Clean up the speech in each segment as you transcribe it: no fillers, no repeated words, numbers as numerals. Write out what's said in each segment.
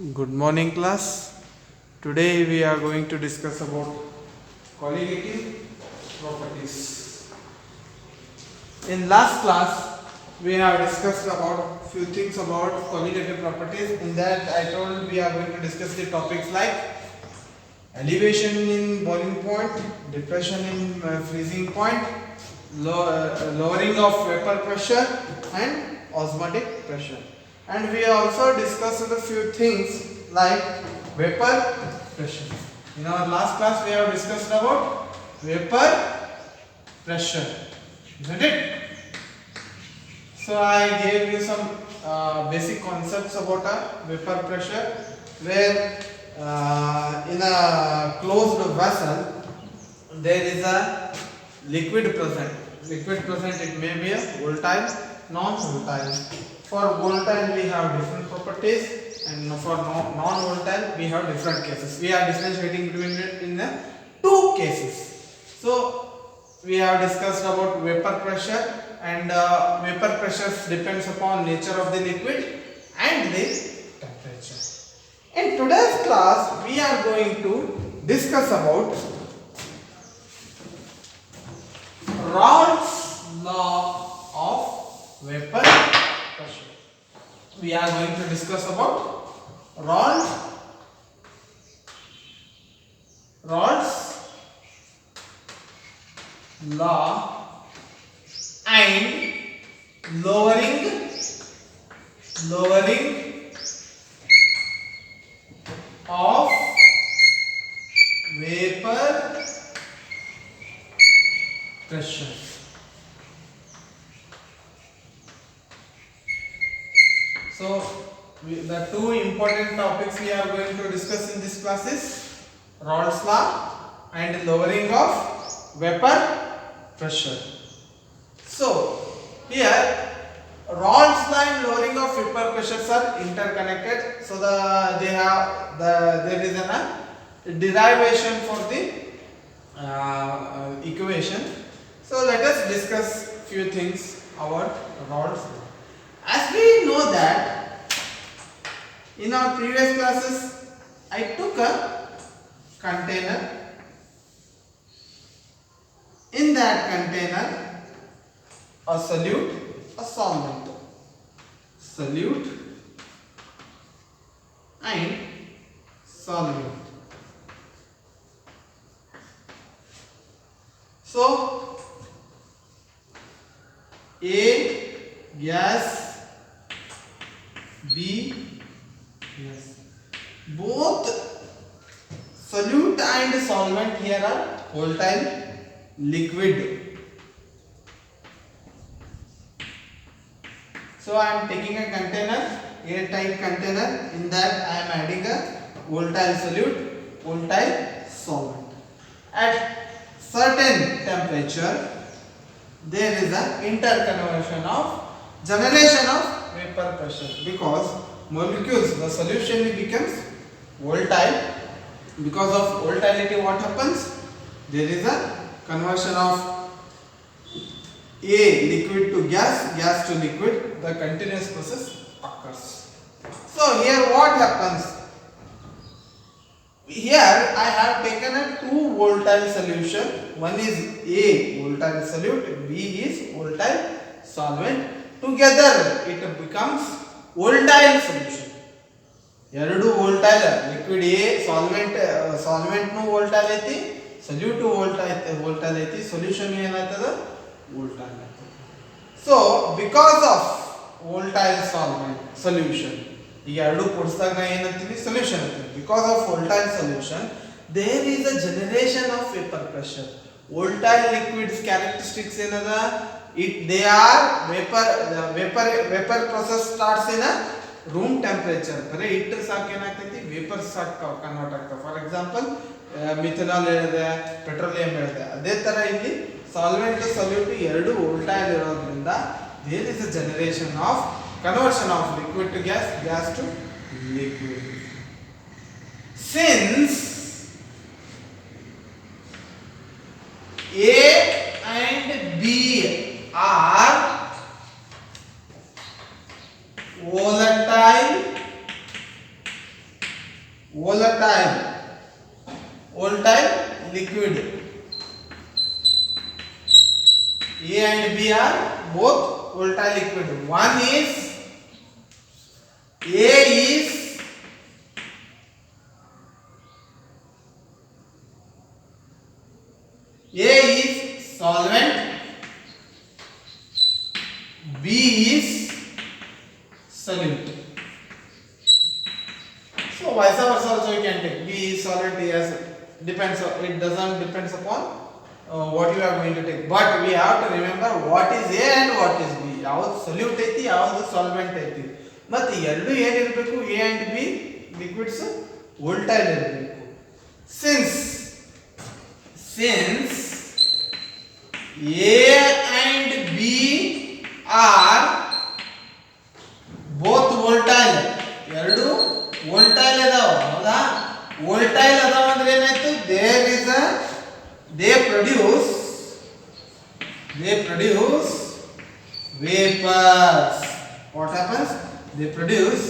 Good morning, class. Today we are going to discuss about colligative properties. In last class, we have discussed about few things about colligative properties. In that, I told we are going to discuss the topics like elevation in boiling point, depression in freezing point, lowering of vapor pressure, and osmotic pressure. And we also discussed a few things like vapor pressure. In our last class, we have discussed about vapor pressure, isn't it? So I gave you some basic concepts about a vapor pressure, where in a closed vessel there is a liquid present. Liquid present, it may be a volatile, non-volatile. For volatile we have different properties, and for non-volatile we have different cases. We are differentiating between it in the two cases. So we have discussed about vapor pressure, and vapor pressure depends upon nature of the liquid and the temperature. In today's class, we are going to discuss about Raoult's law of vapor pressure. We are going to discuss about Raoult's law and lowering of vapor pressure. So the two important topics we are going to discuss in this class is Raoult's law and lowering of vapor pressure. So here Raoult's law and lowering of vapor pressures are interconnected. So there is a derivation for the equation. So let us discuss few things about Raoult's law. As we know that in our previous classes, I took a container. In that container, a solute, a solvent. Solute and solvent. So A gas, B gas. Both solute and solvent here are volatile liquid. So I am taking a container, airtight container. In that I am adding a volatile solute, volatile solvent. At certain temperature, there is a interconversion of generation of vapor pressure, because molecules, the solution becomes volatile. Because of volatility, what happens? There is a conversion of A liquid to gas, gas to liquid. The continuous process occurs. So here what happens? Here I have taken a two volatile solution. One is A volatile solute, B is volatile solvent. Together it becomes volatile solution. ಎರಡು volatile liquid A solvent nu volatile ಐತಿ, solute volatile ಐತಿ, solution ಏನಾಗ್ತದ volatile ಆಗ್ತದೆ. So because of volatile solvent solution, ಈಗ ಎರಡು ಕೂಡಿಸಿದಾಗ ನಾ ಏನಂತೀವಿ solution ಅಂತೀವಿ. Because of volatile solution there is a generation of vapor pressure. Volatile liquids characteristics ಏನದ, they are vapor process starts in a room temperature. ಬರೀ ಇಟ್ಟರೆ ಸಾಕು ಏನಾಗ್ತೈತಿ, ವೇಪರ್ ಸಾಕು ಕನ್ವರ್ಟ್ ಆಗ್ತವೆ. ಫಾರ್ ಎಕ್ಸಾಂಪಲ್ ಮಿಥನಾಲ್ ಹೇಳಿದೆ, ಪೆಟ್ರೋಲಿಯಂ ಹೇಳಿದೆ. ಅದೇ ತರ ಇಲ್ಲಿ ಸಾಲ್ವೆಂಟ್ ಸೊಲ್ಯೂಟ್ ಎರಡು ವೋಲ್ಟೈಲ್ ಇರೋದ್ರಿಂದ there is a generation of conversion of liquid to gas, gas to liquid. Since A and B are volatile volatile liquid. A and B are both volatile liquid. One is A is solvent, B is solute. So vice versa also you can take. B is solvent, A is depends. It doesn't depends upon what you are going to take. But we have to remember what is A and what is B. ಯಾವುದು solute ಐತಿ, ಯಾವುದು solvent ಐತಿ. ಮತ್ತೆ ಎರಡು ಏನಿರಬೇಕು, A and B liquids volatile ಇರಬೇಕು. Since A and B are both volatile, ಎರಡು volatile ಅದಾವ, ಹೌದಾ? volatile ಅದಾವ ಅಂದ್ರೆ ಏನಾಯ್ತು, they produce vapors. What happens? They produce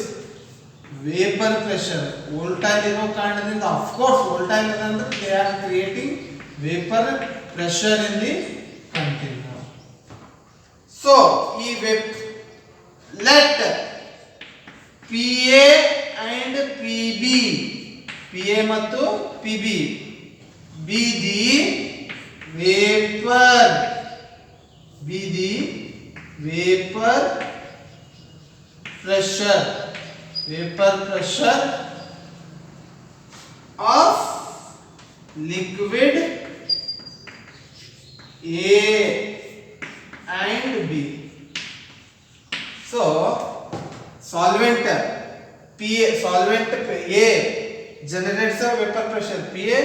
vapor pressure. volatile ಇರೋ ಕಾರಣದಿಂದ, of course volatile ಅಂದ್ರೆ they are creating vapor pressure in the container. So let PA and PB, PA ಮತ್ತು PB be the vapor pressure of liquid A and B. So solvent A generates a vapor pressure PA,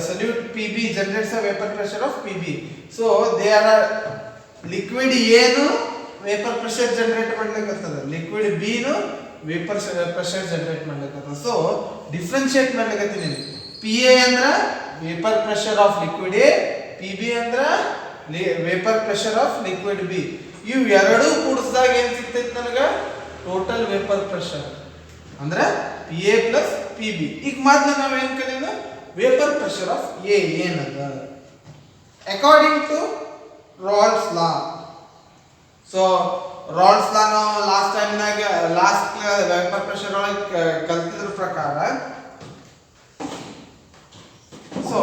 solute PB generates a vapor pressure of PB. So there are liquid A nu vapor pressure generate ಮಾಡ್ಲಿಕತ್ತದ, liquid B nu vapor pressure generate ಮಾಡ್ಲಿಕತ್ತದ. So differentiate ಮಾಡ್ಲಿಕತ್ತೀನಿ. PA ಅಂದ್ರ vapor pressure of liquid A, PB ಅಂದ್ರ vapor pressure of liquid B. ಇವು ಎರಡು ಕೂಡಿಸಿದಾಗ ಏನು ಸಿಗ್ತೈತೆ ನನಗೆ, total vapour pressure ಅಂದ್ರೆ PA plus PB. ಈಗ ಮೊದಲು ನಾವು ಏನು ಕಲಿಯೋಣ, ವೇಪರ್ ಪ್ರೆಷರ್ ಆಫ್ A ಏನದ according to Raoult's law. So ರಾಲ್ಸ್ ಲಾ ನಾವು ಲಾಸ್ಟ್ ವೇಪರ್ ಪ್ರೆಷರ್ ಒಳಗೆ ಕಲ್ತಿದ್ರ ಪ್ರಕಾರ, so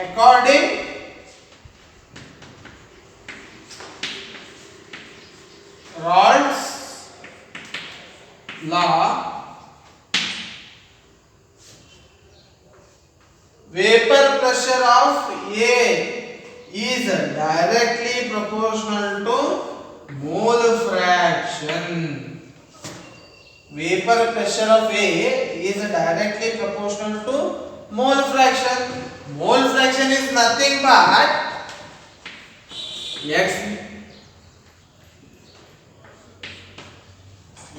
according Raoult's law, vapor pressure of A is directly proportional to mole fraction. Vapor pressure of A is directly proportional to mole fraction. Mole fraction is nothing but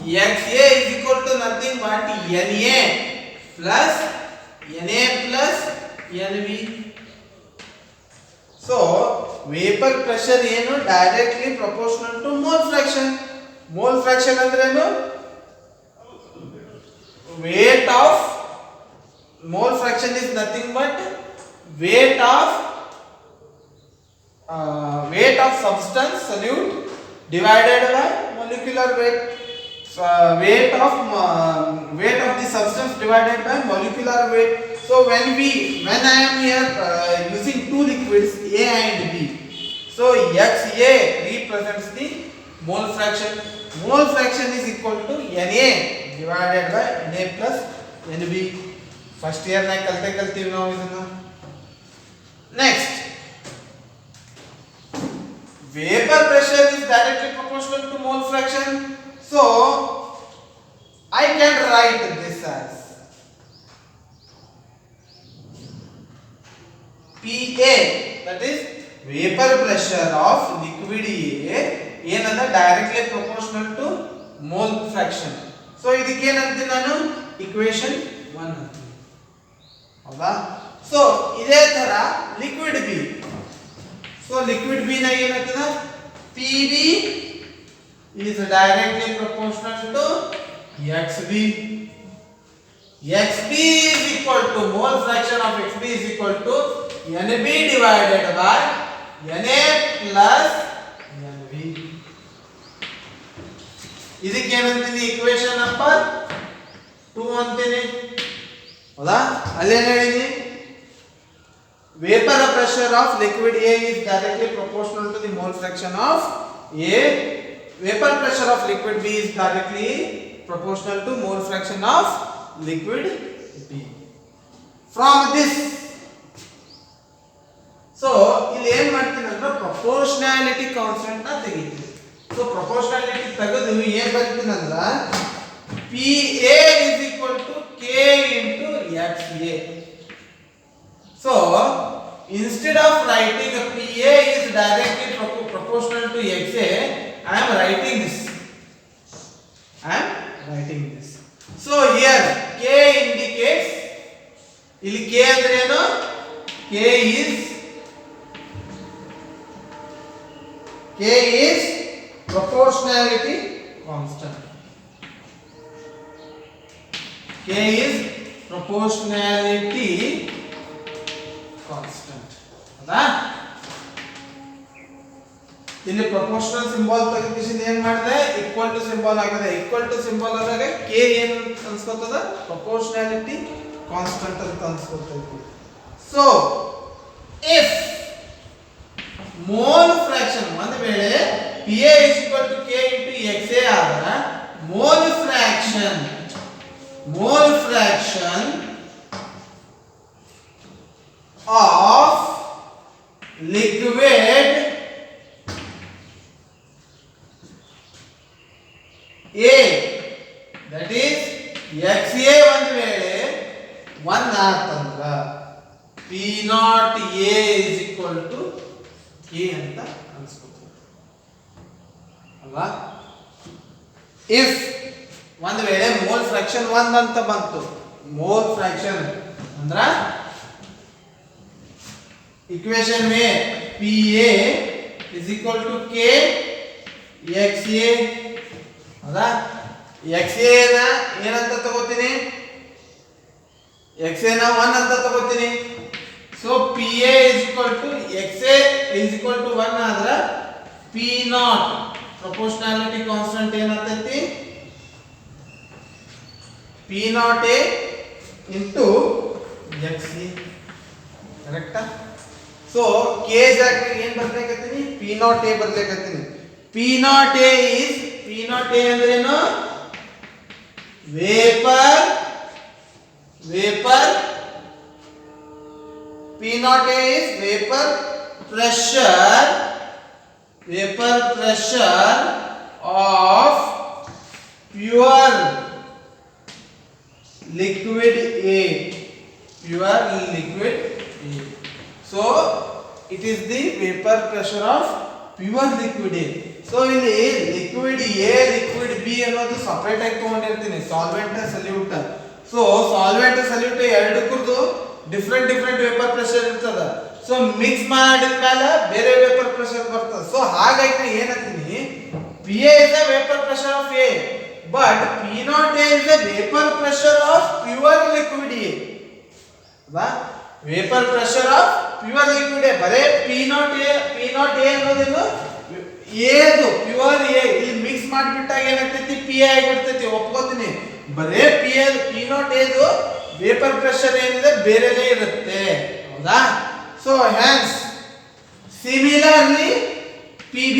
XA is equal to nothing but NA plus NB. So vapor pressure ಏನು directly proportional to mole fraction. Mole fraction ಅಂದ್ರೆ ಏನು, weight of mole fraction is nothing but weight of substance solute divided by molecular weight. Weight of the substance divided by molecular weight. So when I am here using two liquids A and B, so XA represents the mole fraction. Mole fraction is equal to Na divided by Na plus Nb. First year na kalteevi ನಾವು ಇದನ್ನ. Next, vapor pressure is directly proportional to mole fraction. So I can write this as PA, that is vapor pressure of liquid A ಏನಂದ್ರೆ directly proportional to mole fraction. So ಇದಕ್ಕೆ ಏನಂತೀನಿ ನಾನು, equation 1 ಅಂತೀನಿ, ಹೌದಾ? So ಇದೇ ತರ liquid B. So liquid B ನ ಏನಾಗ್ತದ, PB is directly proportional to XB. XB is equal to mole fraction of XB is equal to NB divided by NA plus NV. ಇದಕ್ಕೆ ಏನಂತೀನಿ equation number 2 ಅಂತೀನಿ ಹೌದಾ ಅಲ್ಲಿ ಏನು ಹೇಳಿದೀನಿ vapor pressure of liquid A is directly proportional to the mole fraction of A. Vapor pressure of liquid B is directly proportional to mole fraction of liquid B. From this, so ಇಲ್ಲಿ ಏನು ಮಾಡ್ತೀನಿ ಅಂದ್ರೆ proportionality constant ನ ತೆಗಿತೀನಿ. So proportionality ತೆಗೆದು ಏನು ಬರೀತೀನಿ ಅಂದ್ರೆ PA is equal to K into XA. So instead of writing a PA is directly proportional to XA, I am writing this. So here K indicates ಇಲ್ಲಿ K ಅಂದ್ರೆ ಏನು K is proportionality constant. K is proportionality constant. ಹೌದಾ ಇಲ್ಲಿ proportional symbol ತೆಗೆದಿಸಿದ ಏನು ಮಾಡಿದೆ equal to symbol ಆಗಿದೆ equal to symbol ಆದಾಗ K ಏನು ಅನ್ಸ್ಕೊತದ ಪ್ರಪೋರ್ಷನಾಲಿಟಿ ಕಾನ್ಸ್ಟಂಟ್ ಅಂತ ಅನ್ಸ್ಕೊತೈತಿ ಸೊ ಇಫ್ ಮೋಲ್ ಫ್ರಾಕ್ಷನ್ ಒಂದು ವೇಳೆ PA is equal to K into XA ಆದ್ರೆ mole fraction of liquid A, that is XA ಒಂದು ವೇಳೆ 1 ಆತಂದ್ರ P0 A is equal to K ಅಂತ ಅನ್ಸ್ಕೊತೀವಿ ಅಲ್ವಾ if ಒಂದು ವೇಳೆ ಮೋಲ್ ಫ್ರಾಕ್ಷನ್ 1 ಅಂತ ಬಂತು ಮೋಲ್ ಫ್ರಾಕ್ಷನ್ ಅಂದ್ರ equation में PA is equal to K XA ಹೌದಾ XA ನ ಏನಂತ ತಗೋತೀನಿ XA ನ 1 ಅಂತ ತಗೋತೀನಿ so PA is equal to XA is equal to 1 ಆದ್ರೆ P0 proportionality constant ಏನಾಗ್ತೈತಿ P0A into XA ಕರೆಕ್ಟಾ ಸೊ K ಜಾಗಕ್ಕೆ ಏನು ಬರಬೇಕಂತೀನಿ P0A ಬರಬೇಕಂತೀನಿ P0A ಅಂದ್ರೇನು vapour P0A is vapor pressure of pure liquid A. So it is the vapor pressure of pure liquid A. So ಇಲ್ಲಿ liquid A liquid B ಅನ್ನೋದು separate ಆಗಿ ತಗೊಂಡಿರ್ತೀನಿ solvent solute so solvent solute ಎರಡಕ್ಕೂ different vapour pressure ಇರ್ತದ so mix ಮಾಡಿದ ಮೇಲೆ ಬೇರೆ vapour pressure ಬರ್ತದೆ ಸೊ ಹಾಗಾಗಿ ನಾನು ಏನಂತೀನಿ PA is the vapor pressure of A but P0A is the vapor pressure of pure liquid A ಅಲ್ವಾ vapour pressure of pure liquid A ಬರೇ P0A ಅನ್ನೋದೇನು ಏದು ಪ್ಯೂರ್ A ಇಲ್ಲಿ ಮಿಕ್ಸ್ ಮಾಡಿಬಿಟ್ಟಾಗ ಏನಾಗ್ತೈತಿ PA ಆಗಿಬಿಡ್ತೈತಿ ಒಪ್ಕೋತೀನಿ ಬರೇ P0A ದು ವೇಪರ್ ಪ್ರೆಷರ್ ಏನಿದೆ ಬೇರೆನೇ ಇರುತ್ತೆ ಹೌದಾ ಸೊ ಹ್ಯಾನ್ಸ್ ಸಿಮಿಲರ್ಲಿ PB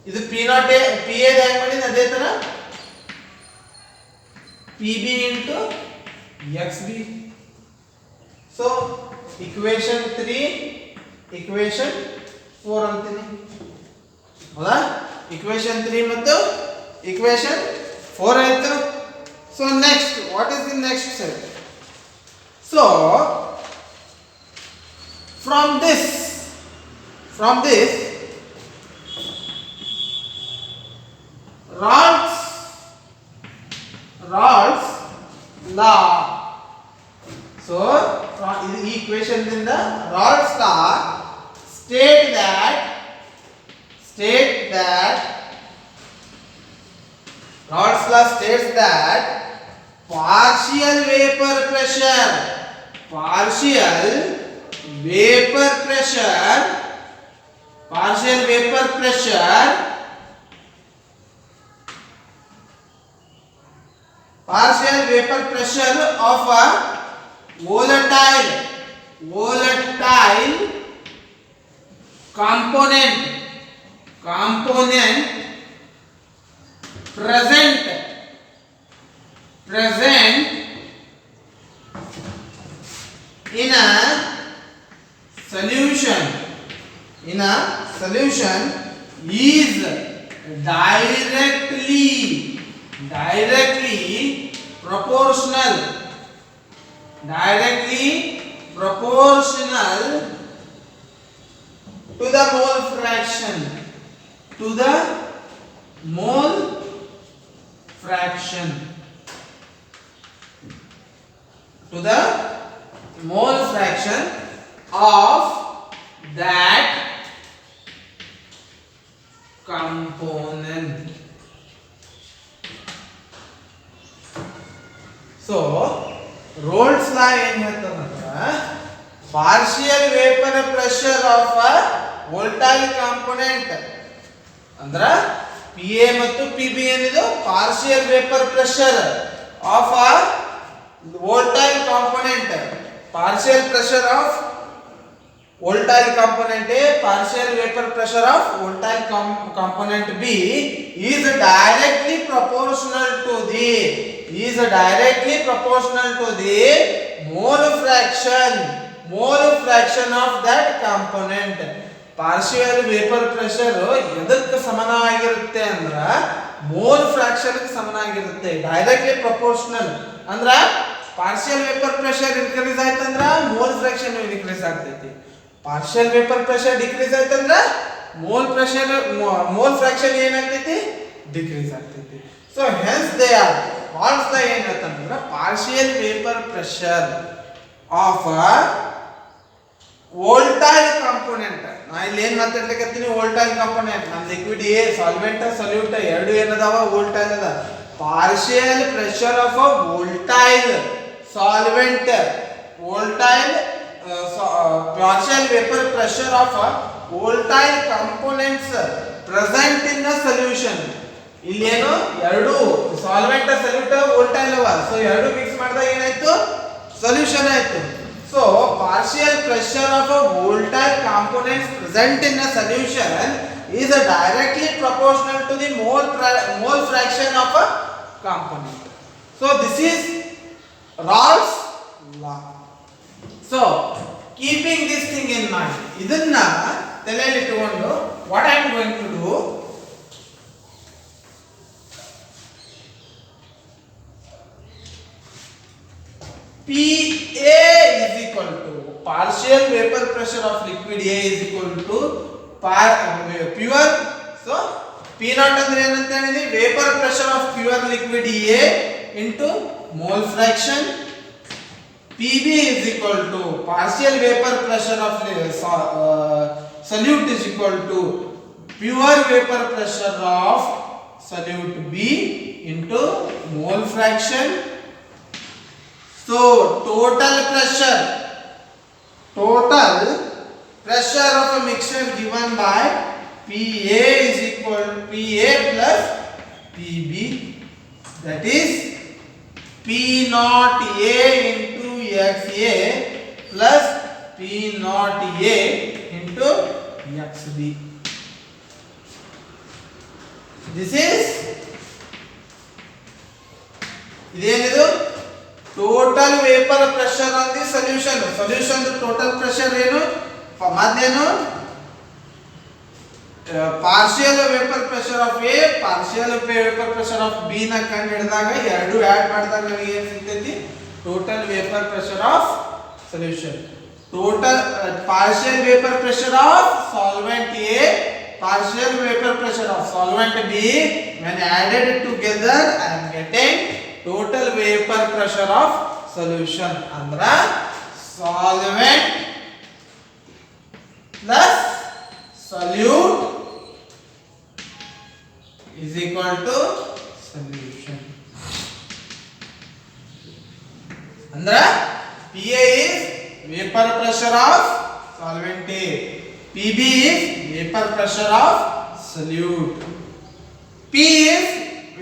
ಇದು P0A PA ದಾಗ ಮಾಡಿದ ಅದೇ ತರ PB into XB so equation 3 equation 4 ಅಂತೀನಿ ಹೌದಾ equation 3 ಮತ್ತು equation 4 ಆಯ್ತು so next what is the next step so from this Raoult's law so from this equation dinda Raoult's law state that Raoult's law states that partial vapor pressure, partial vapor pressure, partial vapor pressure, partial vapor pressure of a volatile component present in a solution is directly proportional to the mole fraction, to the mole fraction of that component. So Rolle's law ಏನು ಹೇಳ್ತದಂದ್ರೆ partial vapor pressure of a volatile component ಅಂದ್ರೆ PA ಮತ್ತು PB ಏನಿದು partial vapor pressure of a volatile component, partial pressure of volatile component A, partial vapor pressure of volatile component B is directly proportional to the mole fraction of that component. Partial vapor pressure ಎದಕ್ಕೆ ಸಮಾನವಾಗಿರುತ್ತೆ ಅಂದ್ರ mole fraction ಗೆ ಸಮಾನವಾಗಿರುತ್ತೆ. Directly proportional ಅಂದ್ರ partial vapor pressure increase ಆಯ್ತಂದ್ರ mole fraction increase ಆಗ್ತೈತಿ. partial vapor pressure decrease ಆಯ್ತಂದ್ರ mole fraction ಏನಾಗ್ತೈತಿ decrease ಆಗ್ತೈತಿ. So hence they are Rolle's law ಏನಂತಂದ್ರ partial vapor pressure of a volatile component. ನಾ ಇಲ್ಲಿ ಏನು ಮಾತಾಡ್ಲಿಕತ್ತೀನಿ volatile component. ನಮ್ಮ liquid A solvent solute ಎರಡು ಏನದಾವ volatile ಅದ. partial pressure of a volatile solvent, partial vapor pressure of a volatile components present in a solution. ಇಲ್ಲಿ ಏನು ಎರಡು solvent solute volatile ಅವ. ಸೊ ಎರಡು ಮಿಕ್ಸ್ ಮಾಡಿದಾಗ ಏನಾಯ್ತು solution ಆಯ್ತು. So partial pressure of a volatile components present in a solution is directly proportional to the mole fraction of a component. So this is Rolle's law. So keeping this thing in mind, ಇದನ್ನ ತಲೆಯಲ್ಲಿ ಇಟ್ಟುಕೊಂಡು what I am going to do, PA is equal to partial vapor pressure of liquid A is equal to pure. So P naught ಅಂದ್ರೆ ಏನಂತ ಹೇಳಿದ್ವಿ vapor pressure of pure liquid A into mole fraction. PB is equal to partial vapor pressure of solute is equal to pure vapor pressure of solute B into mole fraction. So total pressure of a mixture given by PA is equal to PA plus PB, that is P naught A into XA plus P naught A into XB. This is ಇದೇನಿದು total vapor pressure on the solution. total pressure ಏನು ಮೊದಲೇನು partial vapor pressure of A, partial vapor pressure of B ನ ಕಂಡು ಹಿಡಿದಾಗ ಎರಡು add ಮಾಡಿದಾಗ ನಮಗೆ ಏನು ಸಿಗ್ತೈತಿ total vapor pressure of solution. Total partial vapor pressure of solvent A, partial vapor pressure of solvent B, when added together I am getting total vapor pressure of solution. Andra solvent plus solute is equal to solution. ಅಂದ್ರೆ PA is vapor pressure of solvent A, PB is vapor pressure of solute, P is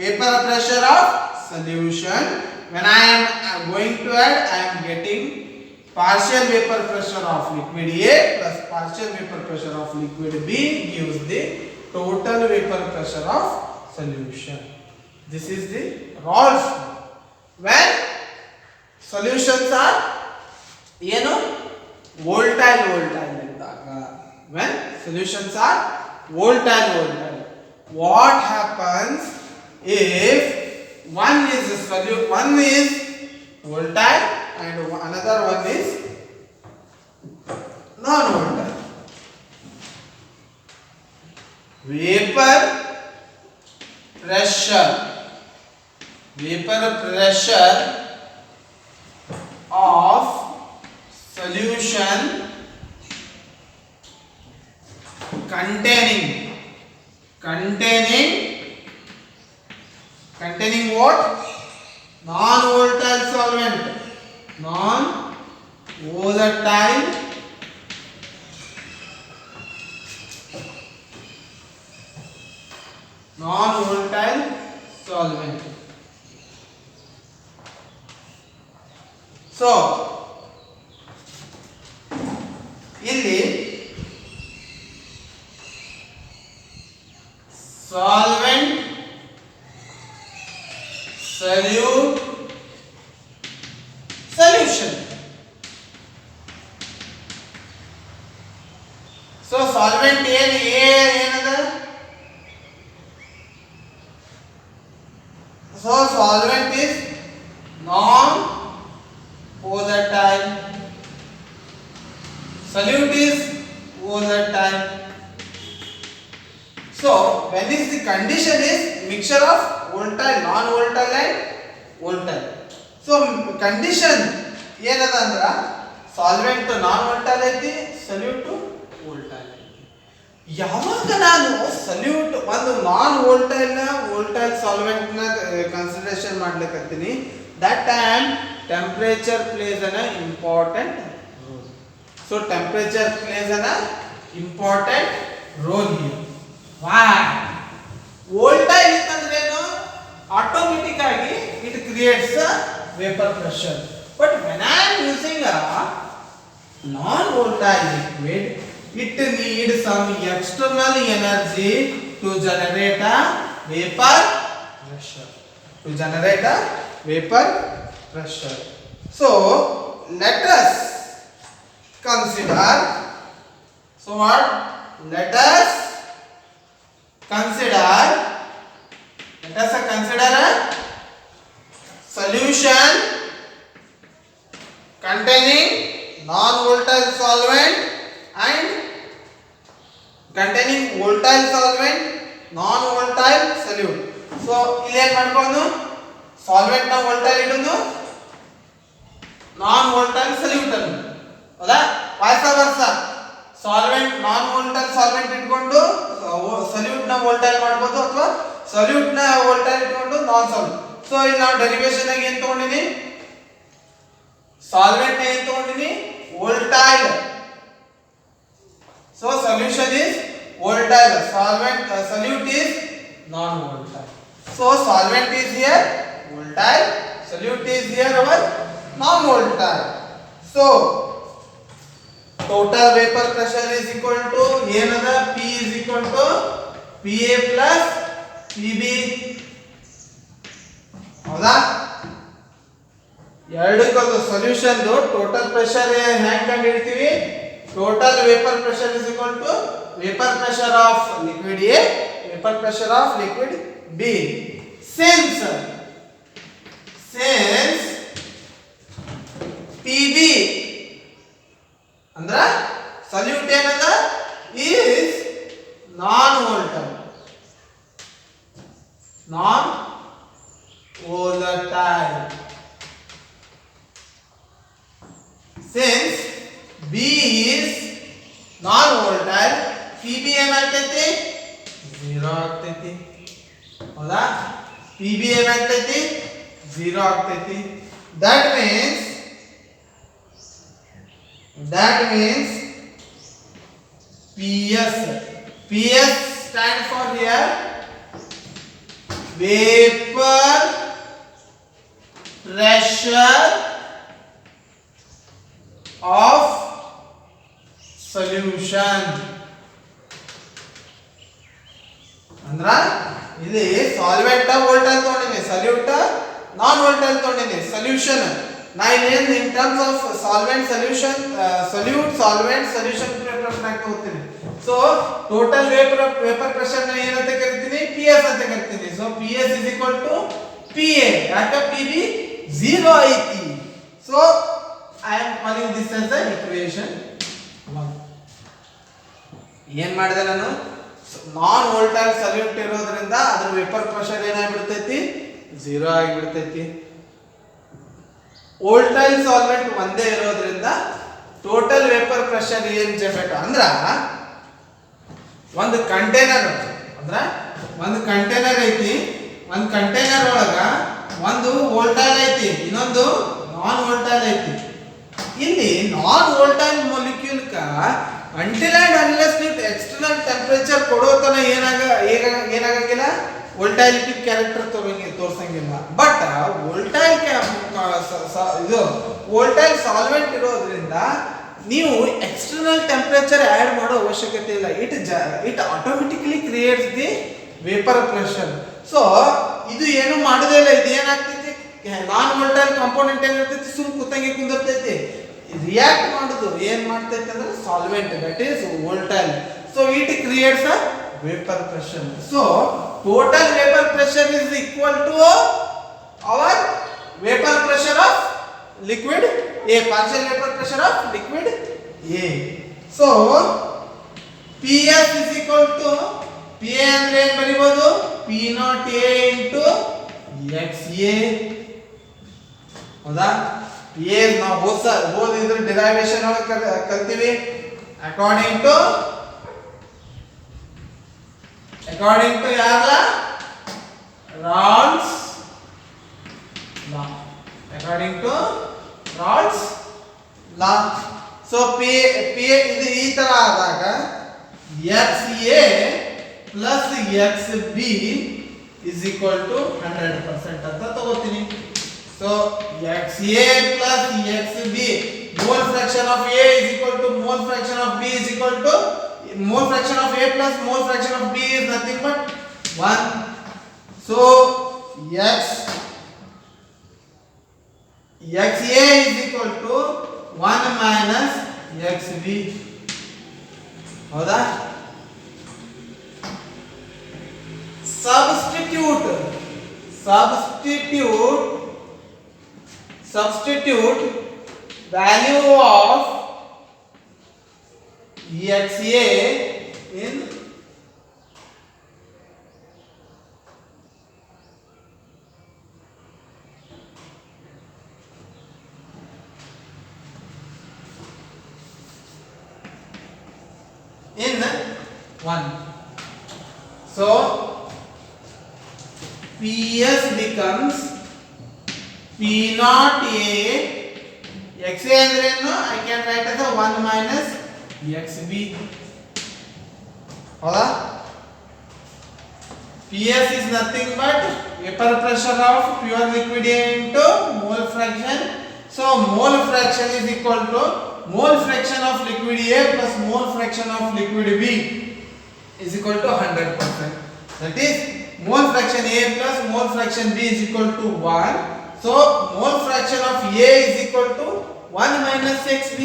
vapor pressure of solution. When I am going to add, I am getting partial vapor pressure of liquid A plus partial vapor pressure of liquid B gives the total vapor pressure of solution. This is the Raoult's law. When solutions are volatile ಇದ್ದಾಗ, when solutions are volatile, what happens if one is volatile and another one is non-volatile? Vapor pressure of solution containing what? Non-volatile solvent, non-volatile solvent. So ಇಲ್ಲಿ solvent, solute, solution. So solvent ಏನದ? So solvent is non-volatile, solute is volatile. So when is the condition is mixture of volatile, non-volatile and volatile. So condition ಏನದ ಅಂದ್ರ solvent non-volatile ಐತಿ, solute volatile ಐತಿ. ಯಾವಾಗ ನಾನು solute ಒಂದು volatile solvent ನ consideration ಮಾಡ್ಲಿಕತ್ತೀನಿ, that time temperature plays an important role. So temperature plays an important role here. Why? Volatile is automatic agi it creates a vapor pressure. But when I am using a non-volatile liquid, it needs some external energy to generate a vapor pressure. So let us consider. So what? Let us consider a solution containing non-volatile solvent and containing volatile solvent, non-volatile solute. So ಇಲ್ಲಿ ಏನು ಮಾಡ್ಕೊಂಡು solvent ನ volatile ಇಡೋದು, non-volatile solute ಅನ್ನು, ಹೌದಾ? vice versa solvent non-volatile solvent ಇಟ್ಕೊಂಡು solute ನ volatile ಮಾಡಬಹುದು, ಅಥವಾ solute ನ volatile ಇಟ್ಕೊಂಡು non solute. ಸೊ ಇಲ್ಲಿ ನಾವು ಡೆರಿವೇಶನ್ ಆಗಿ ಏನು ತಗೊಂಡಿನಿ? solvent ನ ಏನು ತಗೊಂಡಿನಿ? volatile. So solution is volatile, solute is non-volatile. So solvent is here volatile, solute is here our non-volatile. So total vapor pressure is equal to ಏನದ? P is equal to PA plus PB. ಹೌದಾ? ಎರಡಕ್ಕೂ solution total pressure ಹ್ಯಾಂಗ್ ಕಂಡುಹಿಡಿತೀವಿ? Total vapour pressure is equal to vapor pressure of liquid A, vapor pressure of liquid B. Since PB ಅಂದ್ರ solute ಏನದ? is non-volatile, since B is non-volatile, PB ಏನಾಗ್ತೈತಿ? 0 ಆಗ್ತೈತಿ. ಹೌದಾ? PB ಏನಾಗ್ತೈತಿ? 0 ಆಗ್ತೈತಿ. That means That means PS. PS stands for here vapor pressure of solution. ಅಂದ್ರ ಇಲ್ಲಿ solvent ವೋಲ್ಟೈಲ್ ತಗೊಂಡಿನಿ, ಸಲ್ಯೂಟ್ ನಾನ್ ವೋಲ್ಟೈಲ್ ತಗೊಂಡಿನಿ. ಸೊಲ್ಯೂಷನ್ ನಾ ಇಲ್ಲಿ in terms of solvent solution solute solvent solution preparation ಆಗಿ ತಗೋತೀನಿ. ಸೊ ಟೋಟಲ್ ವೇಪರ್ ಪ್ರೆಷರ್ ನ ಏನಂತ ಕರಿತೀನಿ, PS ಅಂತ ಕರಿತೀನಿ. So PS is equal to PA. ಯಾಕ PB 0 ಐತಿ. So I am calling this as the equation 1. ಏನ್ ಮಾಡಿದೆ ನಾನು, ನಾನ್ ವೋಲ್ಟೈಲ್ ಸಲ್ಯೂಟ್ ಇರೋದ್ರಿಂದ ಅದರ ವೇಪರ್ ಪ್ರೆಷರ್ ಏನಾಗ್ಬಿಡ್ತೈತಿ, 0 ಆಗಿಬಿಡ್ತೈತಿ. ವೋಲ್ಟೈಲ್ ಸಾಲ್ವೆಂಟ್ ಒಂದೇ ಇರೋದ್ರಿಂದ ಟೋಟಲ್ ವೇಪರ್ ಪ್ರೆಷರ್ ಏನ್ ಜನರೇಟ್ ಅಂದ್ರ ಒಂದು ಕಂಟೈನರ್ ಐತಿ. ಒಂದು ಕಂಟೈನರ್ ಒಳಗ ಒಂದು ವೋಲ್ಟೈಲ್ ಐತಿ, ಇನ್ನೊಂದು ನಾನ್ ವೋಲ್ಟೈಲ್ ಐತಿ. ಇಲ್ಲಿ non volatile molecule until and unless ನೀವು ಎಕ್ಸ್ಟರ್ನಲ್ ಟೆಂಪರೇಚರ್ ಕೊಡೋತನ ಏನಾಗಂಗಿಲ್ಲ, ವೋಲ್ಟೈಲಿಟಿ ಕ್ಯಾರೆಕ್ಟರ್ ತೋರ್ಸಂಗಿಲ್ಲ. ಬಟ್ ವೋಲ್ಟೈಲ್ ಸಾಲ್ವೆಂಟ್ ಇರೋದ್ರಿಂದ ನೀವು ಎಕ್ಸ್ಟರ್ನಲ್ ಟೆಂಪರೇಚರ್ ಆಡ್ ಮಾಡೋ ಅವಶ್ಯಕತೆ ಇಲ್ಲ. It automatically creates the vapour pressure. So ಇದು ಏನು ಮಾಡೋದೇ ಇಲ್ಲ. ಇದು ಏನಾಗ್ತೈತಿ, ನಾನ್ ವೋಲ್ಟೈಲ್ ಕಾಂಪೋನೆಂಟ್ ಏನಿರ್ತೈತಿ, ಸುಮ್ ಕೂತಂಗೆ ಕುಂದಿರ್ತೈತಿ. ರಿಯಾಕ್ಟ್ ಮಾಡೋದು ಏನ್ ಮಾಡ್ತೈತಿ ಅಂದ್ರೆ solvent, that is volatile. So it creates a vapour pressure. So total vapour pressure is equal to our vapour pressure of liquid A, partial vapor pressure of liquid A. So PS is equal to PA ಅಂದ್ರೆ ಏನು ಬರಿಬಹುದು, P naught A into XA. ಹೌದಾ? PA ನಾವು ಇದ್ರ derivation ಒಳಗೆ ಕಲ್ತೀವಿ. According to ಯಾರಲ್ಲ, Raoult's law. According to Raoult's law. So P ಇದು ಈ ತರ ಆದಾಗ XA plus XB is equal to 100% ಅಂತ ತಗೋತೀನಿ. So XA plus XB, mole fraction of A is equal to mole fraction of B is equal to mole fraction of A plus mole fraction of B is nothing but 1. So XA is equal to 1 minus XB. ಹೌದಾ? substitute value of XA in in 1. So PS becomes P naught A. XA ಅಂದ್ರೆ ಏನು, I can write as 1 minus XB. ಹೌದಾ? PS is nothing but vapor pressure of pure liquid A into mole fraction. So mole fraction is equal to mole fraction of liquid A plus mole fraction of liquid B is equal to 100%. That is mole fraction A plus mole fraction B is equal to 1. So mole fraction of A is equal to 1 minus XB.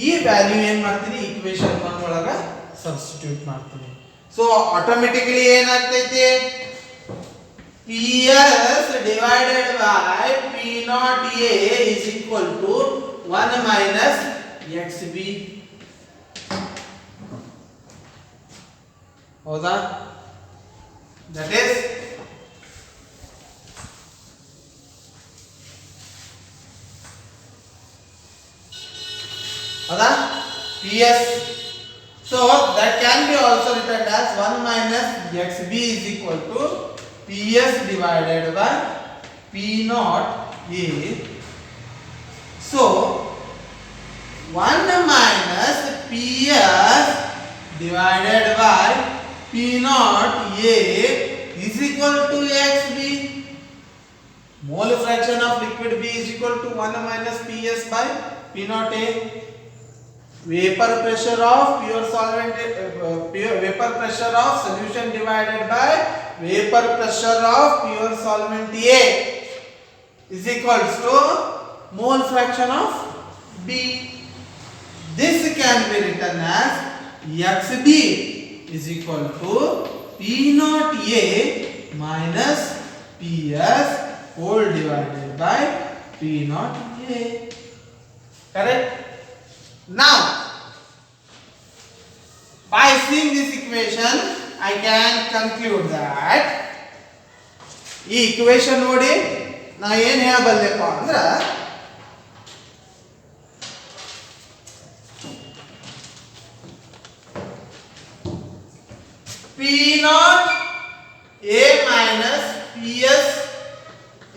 ಈ value ಏನು ಮಾಡ್ತೀನಿ, equation 1 ಒಳಗೆ substitute ಮಾಡ್ತೀನಿ. So automatically ಏನಾಗ್ತೈತಿ, PS divided by P naught A is equal to 1 minus XB. ಹೌದಾ? That is ಹೌದಾ? PS. So that can be also written as 1 minus XB is equal to PS divided by P naught A. So 1 minus Ps divided by P naught A is equal to xB. Mole fraction of liquid B is equal to 1 minus Ps by P naught A. Vapor pressure of pure solvent, vapor pressure of solution divided by vapor pressure of pure solvent A is equals to mole fraction of B. This can be written as xB is equal to P naught A minus Ps whole divided by P naught A. Correct? Now, by seeing this equation, I can conclude that ಈ equation ನೋಡಿ ನಾ ಏನು ಹೇಳಬಲ್ಲೆಪ್ಪ ಅಂದ್ರೆ P naught A minus Ps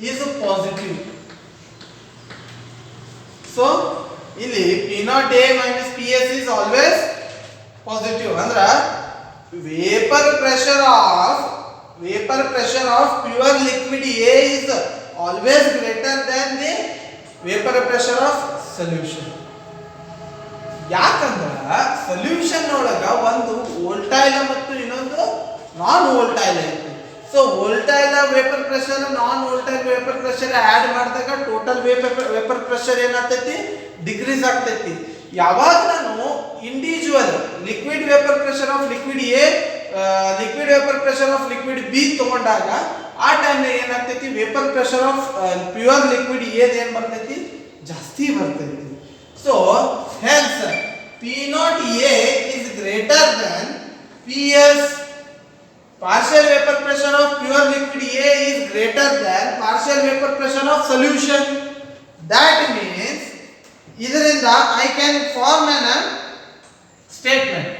is positive. So, ಇಲ್ಲಿ P naught A minus Ps is always positive. ಅಂದ್ರೆ vapor pressure of pure liquid A is always greater than the vapor pressure of solution. ಯಾಕಂದ್ರೆ solution ಒಳಗ ಒಂದು volatile ಮತ್ತು ಇನ್ನೊಂದು non volatile ಐತಿ. So volatile vapour pressure non volatile vapour pressure add ಮಾಡಿದಾಗ total vapour pressure ಏನಾಗ್ತೈತಿ decrease ಆಗ್ತೈತಿ. ಯಾವಾಗ ನಾನು individual liquid vapour pressure of liquid A liquid vapour pressure of liquid B ತಗೊಂಡಾಗ ಆ ಟೈಮ್ ಏನಾಗ್ತೈತಿ vapour pressure of pure liquid A ಏನ್ ಬರ್ತೈತಿ ಜಾಸ್ತಿ ಬರ್ತೈತಿ. So hence P naught A is greater than Ps. Partial vapor pressure of pure liquid A is greater than partial vapor pressure of solution. That means idrinda I can form an statement.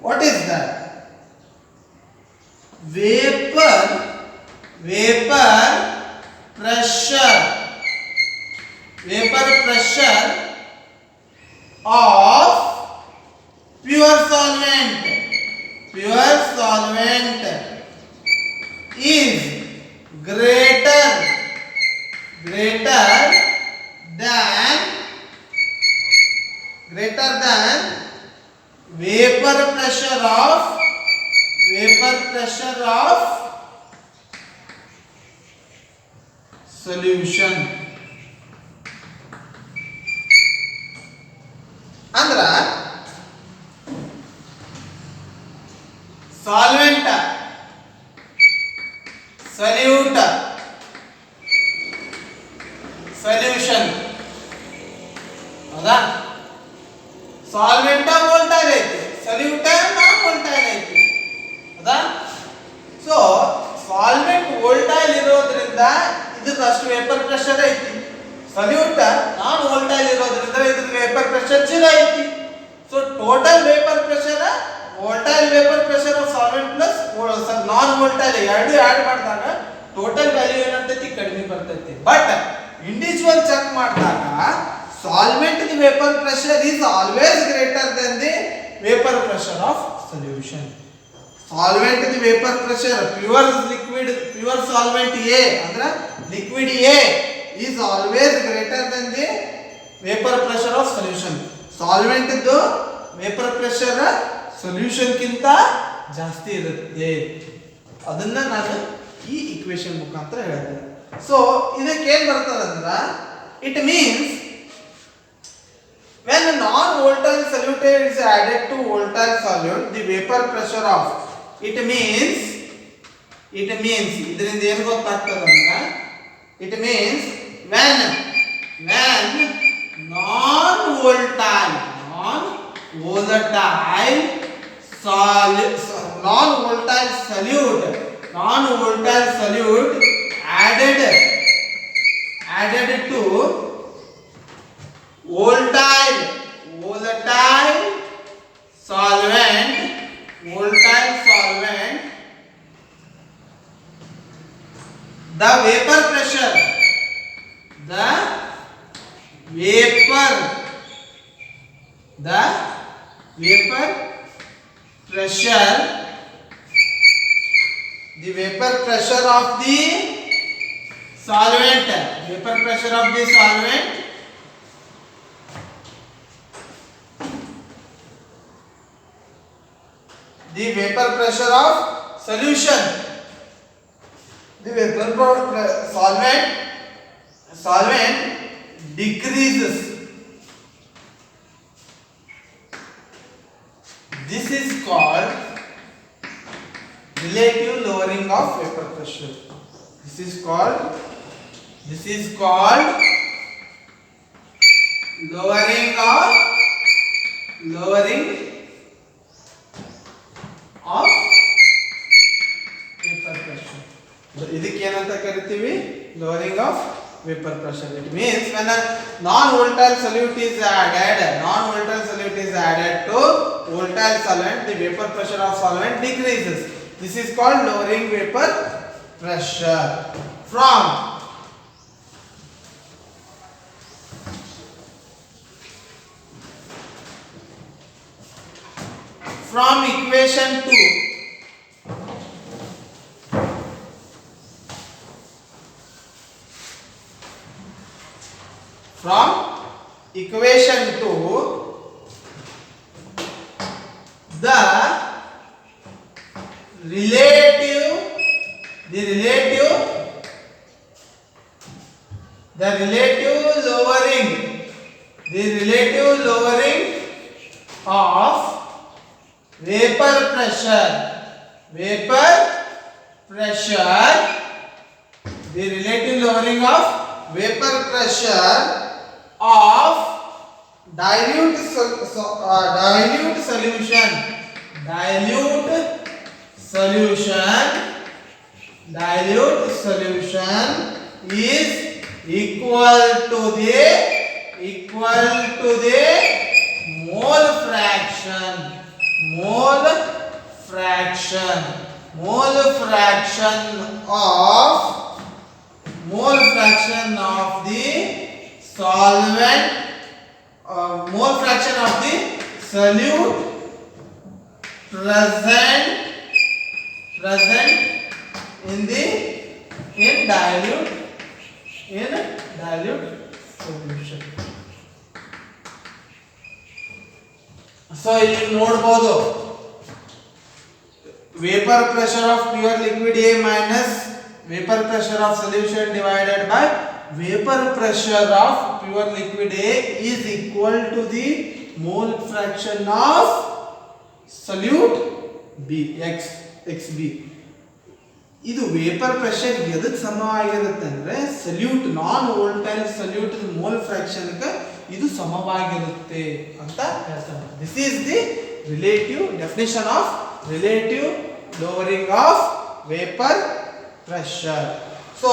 What is that? Vapor pressure of pure solvent is greater than vapor pressure of solution. ಅಂದ್ರ solvent salute solution ಹೌದಾ solvent ವೋಲ್ಟೈಲ್ ಐತಿ solute non volatile ಐತಿ ಹೌದಾ. So solvent volatile ಇರೋದ್ರಿಂದ ಇದರಷ್ಟು vapour pressure ಐತಿ. Solute non volatile ಇರೋದ್ರಿಂದ ಇದ್ರ ವೇಪರ್ ಪ್ರೆಷರ್ 0 ಐತಿ. So total vapour pressure volatile vapour pressure of solvent plus non volatile ಎರಡು ಆಡ್ ಮಾಡಿದಾಗ ಟೋಟಲ್ ವ್ಯಾಲ್ಯೂ ಏನಾಗ್ತೈತಿ ಕಡಿಮೆ ಬರ್ತೈತಿ. ಬಟ್ ಇಂಡಿವಿಜುವಲ್ ಚೆಕ್ ಮಾಡಿದಾಗ solvent the vapour pressure is always greater than the vapour pressure of solution. Solvent the vapour pressure pure solvent A ಅಂದ್ರೆ liquid A is always greater than the vapor pressure of solution. Solvent ಇದ್ದು vapor pressure solution ಕಿಂತ ಜಾಸ್ತಿ ಇರುತ್ತೆ. ಅದನ್ನ ನಾನು ಈ equation ಮುಖಾಂತರ ಹೇಳಿದೆ. ಸೊ ಇದಕ್ಕೆ ಏನು ಬರ್ತದೆ ಅಂದ್ರೆ it means when a non-volatile solute is added to volatile solute the vapor pressure of it means ಇದರಿಂದ ಏನು ಗೊತ್ತಾಗ್ತದೆ ಅಂದ್ರೆ it means when non-volatile solute added to volatile solvent the vapor the vapor pressure of the solvent, vapor pressure of the solvent the vapor pressure of solution, the solvent decreases. This is called relative lowering of vapor pressure. This is called lowering of vapor pressure. ಇದಕ್ಕೆ ಏನಂತ ಕರಿತೀವಿ? Lowering of vapor pressure. It means when a non-volatile solute is added to volatile solvent, the vapor pressure of solvent decreases. This is called lowering vapor pressure. From equation 2, the relative lowering of vapor pressure, the relative lowering of vapor pressure of dilute solution is equal to the mole fraction of the solvent, mole fraction of the solute present in dilute solution. So ಇಲ್ಲಿ ನೋಡಬಹುದು, vapor pressure of pure liquid A minus vapor pressure of solution divided by vapor pressure of pure liquid A is equal to the mole fraction of solute B xB. ಇದು vapour pressure ಎದಕ್ಕೆ ಸಮವಾಗಿರುತ್ತೆ ಅಂದ್ರೆ salute non ವೋಲ್ಟೈಲ್ salute mole fraction ಇದು ಸಮವಾಗಿರುತ್ತೆ ಅಂತ ಹೇಳ್ತಾರೆ. This is the relative definition of relative lowering of vapor pressure. So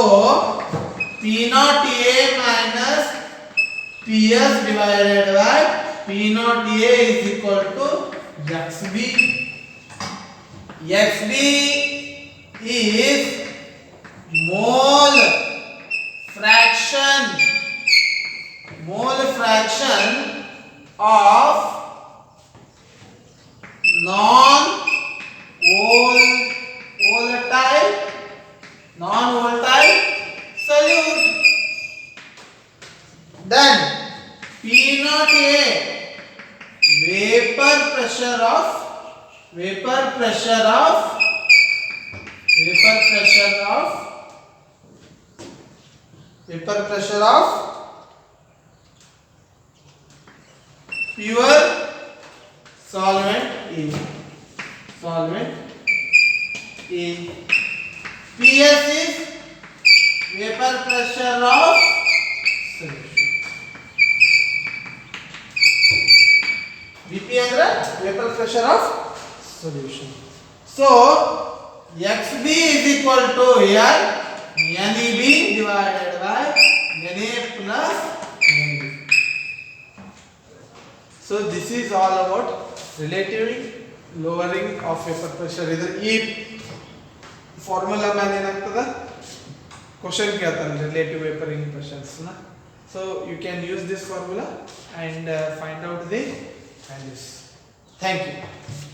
P naught A minus PS divided by P naught A is equal to XB. XB is mole fraction of non-volatile solute. Then P naught A vapor pressure of pure solvent A. PS is vapor pressure of solution. VP ಅಂದ್ರೆ vapor pressure of solution. So XB is equal to here NEB divided by NA plus NB. So this is all about relative lowering of vapor pressure. Either E formula ಮೇಲೆ ಏನಾಗ್ತದ question ಕೇಳ್ತಾನೆ relative vaporing pressures na. So you can use this formula and find out the and this. Thank you.